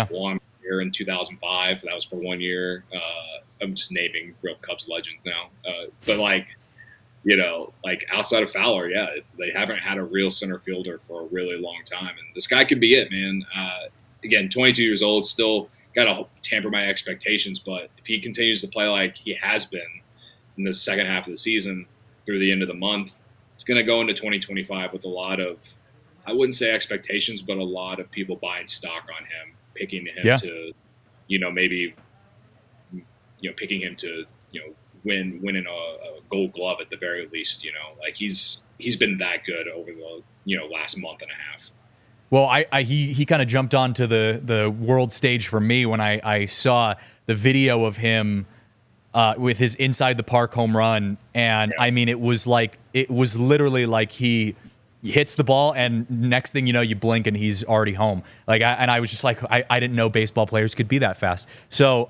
One year in 2005, that was for 1 year. I'm just naming real Cubs legends now. But like outside of Fowler, they haven't had a real center fielder for a really long time. And this guy could be it, man. Again, 22 years old, still got to tamper my expectations. But if he continues to play like he has been in the second half of the season through the end of the month, it's going to go into 2025 with a lot of, I wouldn't say expectations, but a lot of people buying stock on him, picking him to, maybe, picking him to, winning a Gold Glove at the very least. Like he's been that good over the last month and a half. Well, he kind of jumped onto the world stage for me when I saw the video of him with his inside the park home run, and I mean it was literally like he hits the ball, and next thing you know, you blink and he's already home. Like, I was just like, I didn't know baseball players could be that fast. So,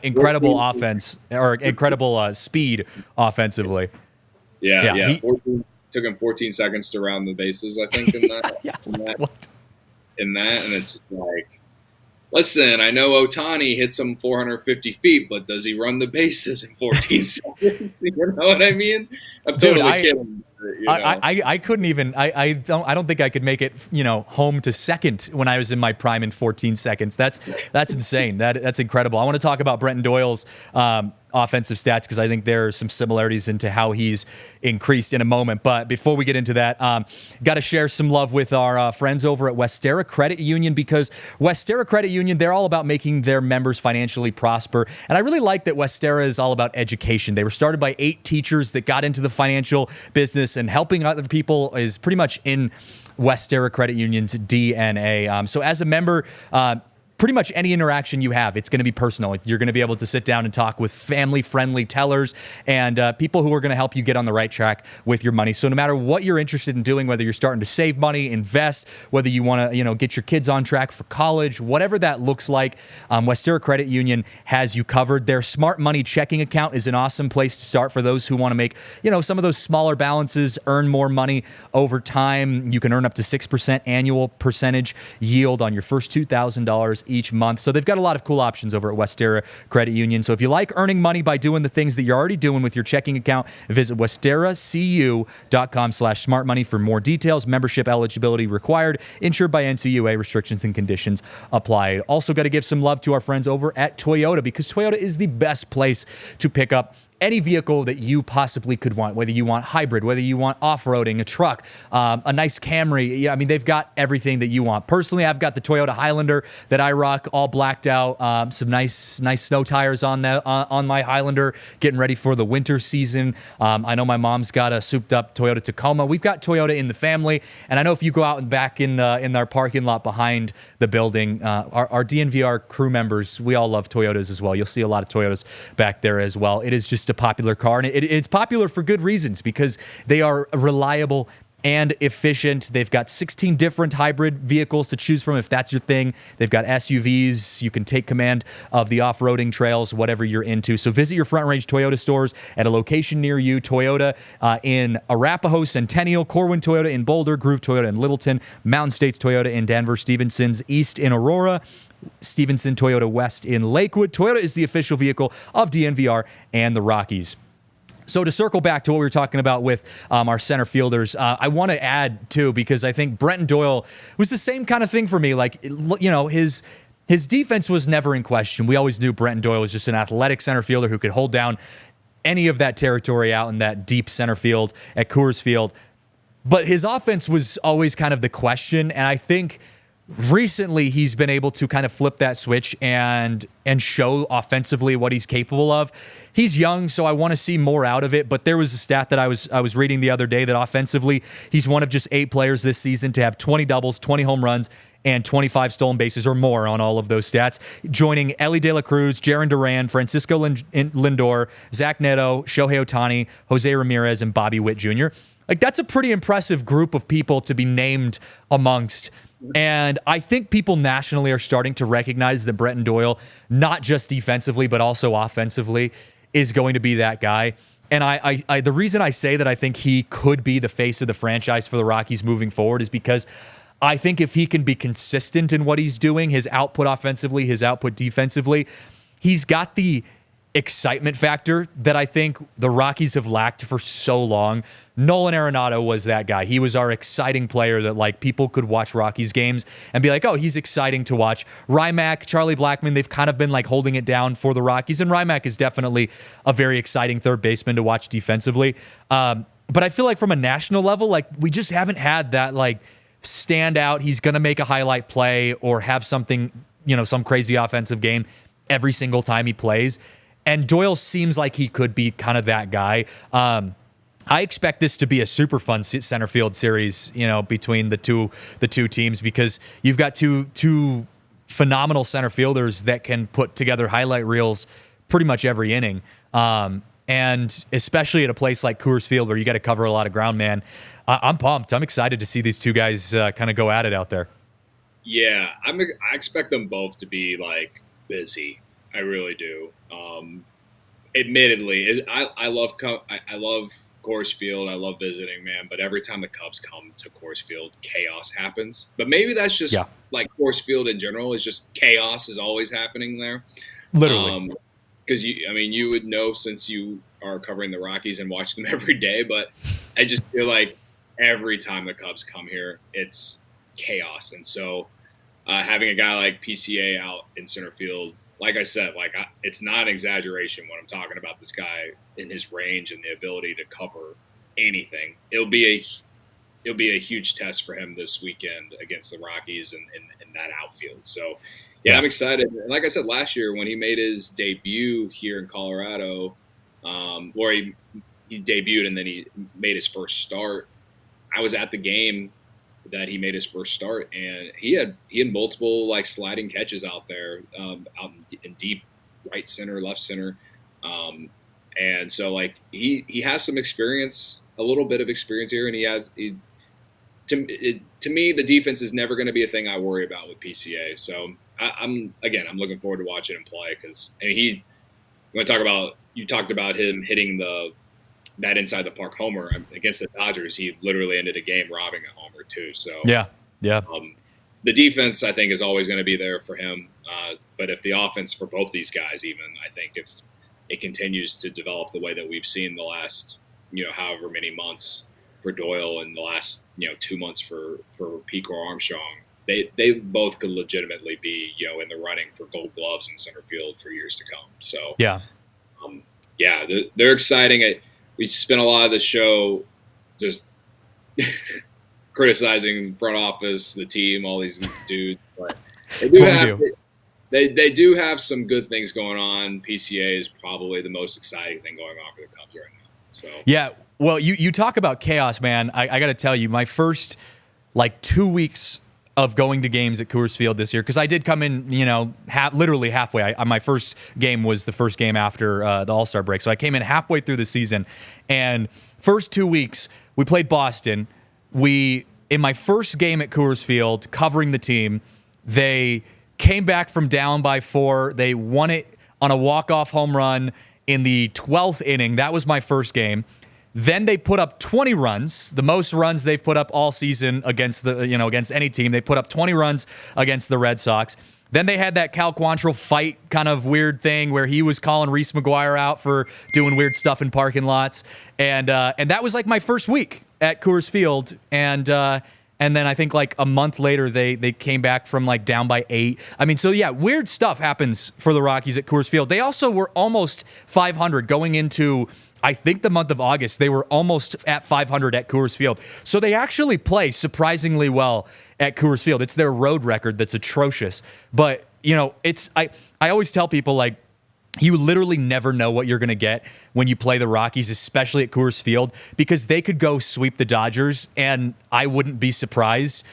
incredible offense, or incredible speed offensively. Yeah. Took him 14 seconds to round the bases, I think, in that. And it's like, listen, I know Ohtani hits him 450 feet, but does he run the bases in 14 seconds? You know what I mean? I'm totally kidding. I couldn't even. I don't think I could make it. Home to second when I was in my prime in 14 seconds. That's insane. That's incredible. I want to talk about Brenton Doyle's offensive stats because I think there are some similarities into how he's increased in a moment. But before we get into that, got to share some love with our friends over at Westera Credit Union, because Westera Credit Union, they're all about making their members financially prosper. And I really like that Westera is all about education. They were started by 8 teachers that got into the financial business, and helping other people is pretty much in Westera Credit Union's DNA. So as a member, pretty much any interaction you have, it's going to be personal. You're going to be able to sit down and talk with family-friendly tellers and people who are going to help you get on the right track with your money. So no matter what you're interested in doing, whether you're starting to save money, invest, whether you want to, get your kids on track for college, whatever that looks like, Westera Credit Union has you covered. Their Smart Money checking account is an awesome place to start for those who want to make, some of those smaller balances, earn more money over time. You can earn up to 6% annual percentage yield on your first $2,000 each month. So they've got a lot of cool options over at Westera Credit Union. So if you like earning money by doing the things that you're already doing with your checking account, visit westeracu.com/smartmoney for more details. Membership eligibility required. Insured by NCUA. Restrictions and conditions apply. Also got to give some love to our friends over at Toyota, because Toyota is the best place to pick up any vehicle that you possibly could want, whether you want hybrid, whether you want off-roading, a truck, a nice Camry. I mean, they've got everything that you want. Personally, I've got the Toyota Highlander that I rock, all blacked out, some nice snow tires on my Highlander, getting ready for the winter season. I know my mom's got a souped-up Toyota Tacoma. We've got Toyota in the family, and I know if you go out and back in our parking lot behind the building, our DNVR crew members, we all love Toyotas as well. You'll see a lot of Toyotas back there as well. It is just a popular car, and it's popular for good reasons, because they are reliable and efficient. They've got 16 different hybrid vehicles to choose from if that's your thing. They've got SUVs. You can take command of the off-roading trails, whatever you're into. So visit your Front Range Toyota stores at a location near you. Toyota in Arapahoe, Centennial, Corwin Toyota in Boulder, Groove Toyota in Littleton, Mountain States Toyota in Denver, Stevenson's East in Aurora, Stevenson Toyota West in Lakewood. Toyota is the official vehicle of DNVR and the Rockies. So to circle back to what we were talking about with our center fielders, I want to add, too, because I think Brenton Doyle was the same kind of thing for me. Like, you know, his defense was never in question. We always knew Brenton Doyle was just an athletic center fielder who could hold down any of that territory out in that deep center field at Coors Field. But his offense was always kind of the question, and I think recently he's been able to kind of flip that switch and show offensively what he's capable of. He's young, so I want to see more out of it, but there was a stat that I was reading the other day that offensively, he's one of just 8 players this season to have 20 doubles, 20 home runs, and 25 stolen bases or more on all of those stats, joining Elly De La Cruz, Jarren Duran, Francisco Lindor, Zach Neto, Shohei Ohtani, Jose Ramirez, and Bobby Witt Jr. Like, that's a pretty impressive group of people to be named amongst. And I think people nationally are starting to recognize that Brenton Doyle, not just defensively, but also offensively, is going to be that guy. And I the reason I say that I think he could be the face of the franchise for the Rockies moving forward is because I think if he can be consistent in what he's doing, his output offensively, his output defensively, he's got the excitement factor that I think the Rockies have lacked for so long. Nolan Arenado was that guy. He was our exciting player that, like, people could watch Rockies games and be like, oh, he's exciting to watch. Rymack, Charlie Blackmon, they've kind of been like holding it down for the Rockies, and Rymack is definitely a very exciting third baseman to watch defensively. But I feel like from a national level, like, we just haven't had that, like, stand out, he's going to make a highlight play or have something, you know, some crazy offensive game every single time he plays. And Doyle seems like he could be kind of that guy. I expect this to be a super fun center field series, you know, between the two teams, because you've got two phenomenal center fielders that can put together highlight reels pretty much every inning. And especially at a place like Coors Field where you got to cover a lot of ground, man. I'm pumped. I'm excited to see these two guys kind of go at it out there. Yeah, I expect them both to be, like, busy. I really do. Admittedly, I love Coors Field. I love visiting, man. But every time the Cubs come to Coors Field, chaos happens. But maybe that's just like Coors Field in general. Is just chaos is always happening there. Literally, because you would know since you are covering the Rockies and watch them every day. But I just feel like every time the Cubs come here, it's chaos. And so having a guy like PCA out in center field, like I said, it's not an exaggeration when I'm talking about this guy in his range and the ability to cover anything. It'll be a huge test for him this weekend against the Rockies and that outfield. So, yeah, I'm excited. And like I said, last year when he made his debut here in Colorado, where he debuted and then he made his first start, I was at the game that he made his first start, and he had multiple, like, sliding catches out there, out in deep right center, left center, and so, like, he has some experience, a little bit of experience here, and to me the defense is never going to be a thing I worry about with PCA. So I'm looking forward to watching him play, because you talked about him hitting that inside the park homer against the Dodgers. He literally ended a game robbing a homer too. So yeah. The defense, I think, is always going to be there for him. But if the offense for both these guys, even, I think if it continues to develop the way that we've seen the last, however many months for Doyle and the last, 2 months for Pico Armstrong, they both could legitimately be, in the running for Gold Gloves in center field for years to come. So they're exciting. We spent a lot of the show just criticizing front office, the team, all these dudes, but they do have some good things going on. PCA is probably the most exciting thing going on for the Cubs right now. So yeah, well, you talk about chaos, man. I got to tell you, my first 2 weeks of going to games at Coors Field this year, because I did come in, literally halfway. My first game was the first game after the All-Star break, so I came in halfway through the season. And first 2 weeks, we played Boston. in my first game at Coors Field, covering the team, they came back from down by 4. They won it on a walk-off home run in the 12th inning. That was my first game. Then they put up 20 runs, the most runs they've put up all season against against any team. They put up 20 runs against the Red Sox. Then they had that Cal Quantrill fight kind of weird thing where he was calling Reese McGuire out for doing weird stuff in parking lots. And that was like my first week at Coors Field. And then I think like a month later, they came back from like down by 8. I mean, so yeah, weird stuff happens for the Rockies at Coors Field. They also were almost 500 going into, I think, the month of August. They were almost at 500 at Coors Field. So they actually play surprisingly well at Coors Field. It's their road record that's atrocious. But, I always tell people, like, you literally never know what you're going to get when you play the Rockies, especially at Coors Field, because they could go sweep the Dodgers, and I wouldn't be surprised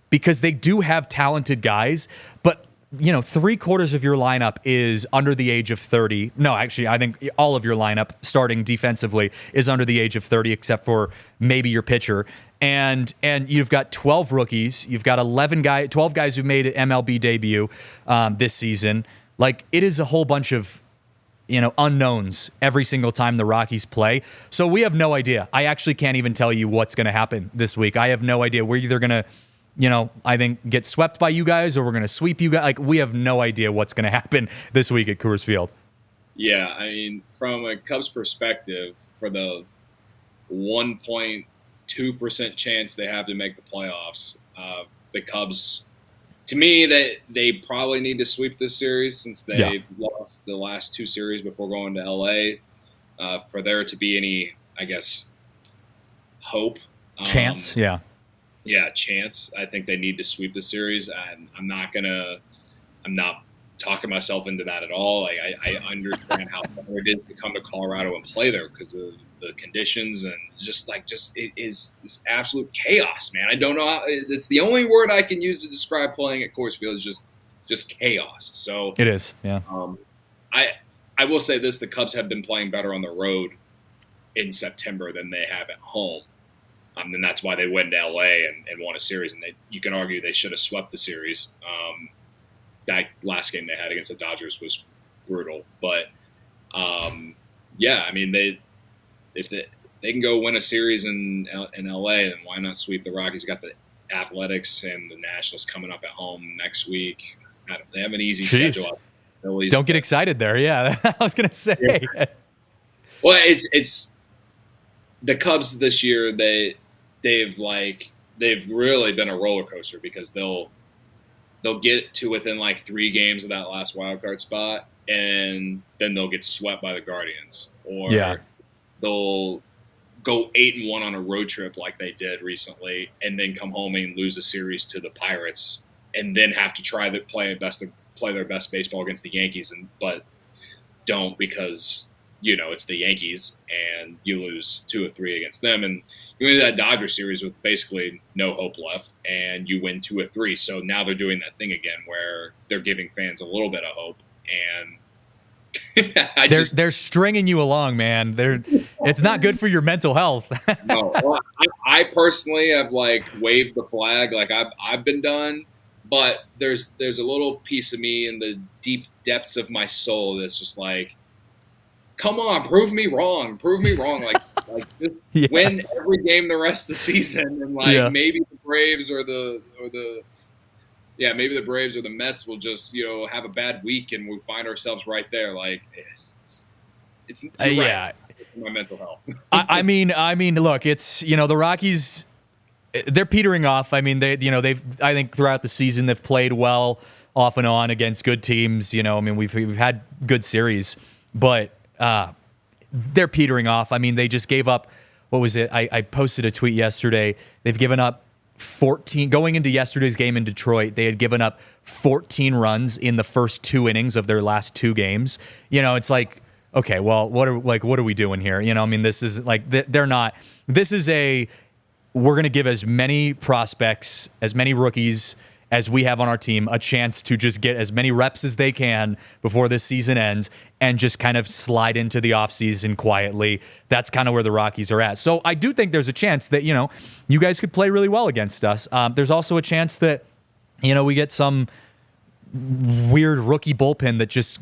because they do have talented guys. But, 3/4 of your lineup is under the age of 30. No, actually, I think all of your lineup starting defensively is under the age of 30, except for maybe your pitcher. And you've got 12 rookies. You've got 12 guys who made an MLB debut this season. Like, it is a whole bunch of unknowns every single time the Rockies play. So we have no idea. I actually can't even tell you what's going to happen this week. I have no idea. We're either going to, I think get swept by you guys or we're going to sweep you guys. Like, we have no idea what's going to happen this week at Coors Field. Yeah, I mean, from a Cubs perspective, for the 1.2% chance they have to make the playoffs, the Cubs, to me, they probably need to sweep this series since they lost the last 2 series before going to LA. For there to be any, I guess, hope. Chance, yeah. Yeah, chance. I think they need to sweep the series. I'm not talking myself into that at all. Like, I understand how hard it is to come to Colorado and play there because of the conditions and just it is this absolute chaos, man. I don't know how, it's the only word I can use to describe playing at Coors Field is just chaos. So it is, yeah. I will say this: the Cubs have been playing better on the road in September than they have at home. And that's why they went to LA and won a series. And you can argue they should have swept the series. That last game they had against the Dodgers was brutal. But, yeah, I mean, if they can go win a series in LA, then why not sweep the Rockies? You got the Athletics and the Nationals coming up at home next week. They have an easy schedule. Don't get excited there. Yeah, I was going to say. Yeah. Well, it's the Cubs this year. They've really been a roller coaster because they'll get to within like 3 games of that last wild card spot, and then they'll get swept by the Guardians, or they'll go 8-1 on a road trip like they did recently, and then come home and lose a series to the Pirates, and then have to try to play their best baseball against the Yankees, but don't because it's the Yankees, and you lose 2 of 3 against them, and you win that Dodger series with basically no hope left, and you win 2 of 3. So now they're doing that thing again where they're giving fans a little bit of hope, and they're stringing you along, man. It's not good for your mental health. No, well, I personally have waved the flag, I've been done, but there's a little piece of me in the deep depths of my soul that's just like, come on, prove me wrong. Just win every game the rest of the season, and maybe the Braves or maybe the Braves or the Mets will just have a bad week and we'll find ourselves right there. It's right. It's my mental health. I mean, look, it's the Rockies. They're petering off. I mean, they've I think throughout the season they've played well off and on against good teams. I mean, we've had good series, but they're petering off. I mean, they just gave up, what was it? I posted a tweet yesterday. They've given up 14, going into yesterday's game in Detroit, they had given up 14 runs in the first 2 innings of their last 2 games. It's like, okay, well, what are we doing here? I mean, this is they're not, we're going to give as many prospects, as many rookies, as we have on our team a chance to just get as many reps as they can before this season ends and just kind of slide into the offseason quietly. That's kind of where the Rockies are at. So I do think there's a chance that, you guys could play really well against us. There's also a chance that, we get some weird rookie bullpen that just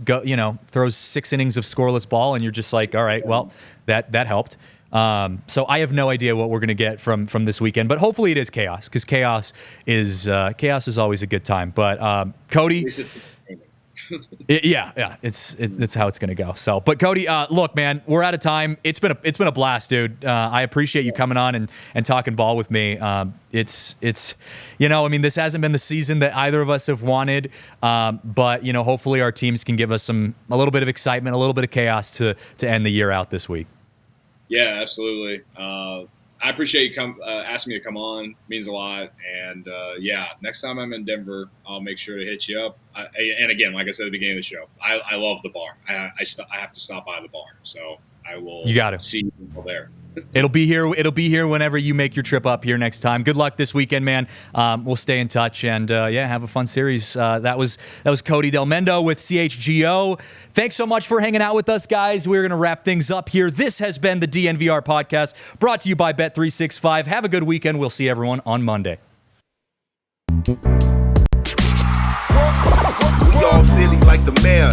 throws 6 innings of scoreless ball, and you're just like, all right, well, that helped. So I have no idea what we're going to get from this weekend, but hopefully it is chaos, because chaos is always a good time. But Cody, it's how it's going to go. So, but Cody, look, man, we're out of time. It's been a blast, dude. I appreciate you coming on and talking ball with me. It's this hasn't been the season that either of us have wanted, but hopefully our teams can give us a little bit of excitement, a little bit of chaos to end the year out this week. Yeah, absolutely. I appreciate you asking me to come on. It means a lot. And next time I'm in Denver, I'll make sure to hit you up. And again, like I said at the beginning of the show, I love the bar. I have to stop by the bar, so I will. You got it. See people there. It'll be here whenever you make your trip up here next time. Good luck this weekend, man. We'll stay in touch and have a fun series. That was Cody Delmendo with CHGO. Thanks so much for hanging out with us, guys. We're going to wrap things up here. This has been the DNVR podcast, brought to you by Bet365. Have a good weekend. We'll see everyone on Monday. We all silly like the mayor.